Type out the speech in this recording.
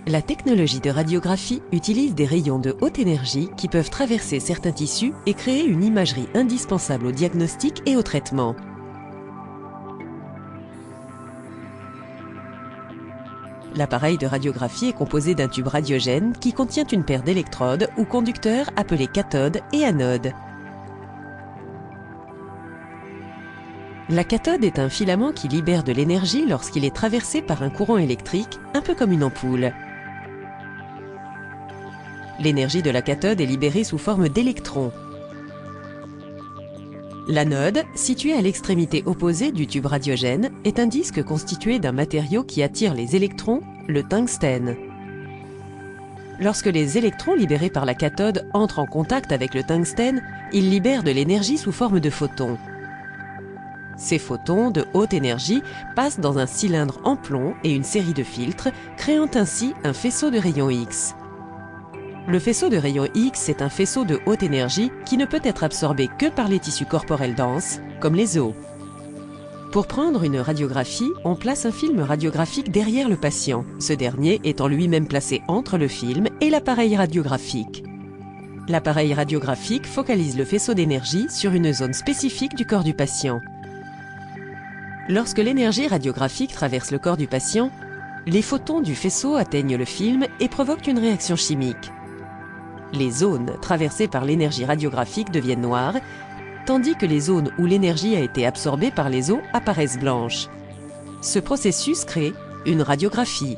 La technologie de radiographie utilise des rayons de haute énergie qui peuvent traverser certains tissus et créer une imagerie indispensable au diagnostic et au traitement. L'appareil de radiographie est composé d'un tube radiogène qui contient une paire d'électrodes ou conducteurs appelés cathode et anode. La cathode est un filament qui libère de l'énergie lorsqu'il est traversé par un courant électrique, un peu comme une ampoule. L'énergie de la cathode est libérée sous forme d'électrons. L'anode, située à l'extrémité opposée du tube radiogène, est un disque constitué d'un matériau qui attire les électrons, le tungstène. Lorsque les électrons libérés par la cathode entrent en contact avec le tungstène, ils libèrent de l'énergie sous forme de photons. Ces photons de haute énergie passent dans un cylindre en plomb et une série de filtres, créant ainsi un faisceau de rayons X. Le faisceau de rayons X est un faisceau de haute énergie qui ne peut être absorbé que par les tissus corporels denses, comme les os. Pour prendre une radiographie, on place un film radiographique derrière le patient, ce dernier étant lui-même placé entre le film et l'appareil radiographique. L'appareil radiographique focalise le faisceau d'énergie sur une zone spécifique du corps du patient. Lorsque l'énergie radiographique traverse le corps du patient, les photons du faisceau atteignent le film et provoquent une réaction chimique. Les zones traversées par l'énergie radiographique deviennent noires, tandis que les zones où l'énergie a été absorbée par les os apparaissent blanches. Ce processus crée une radiographie.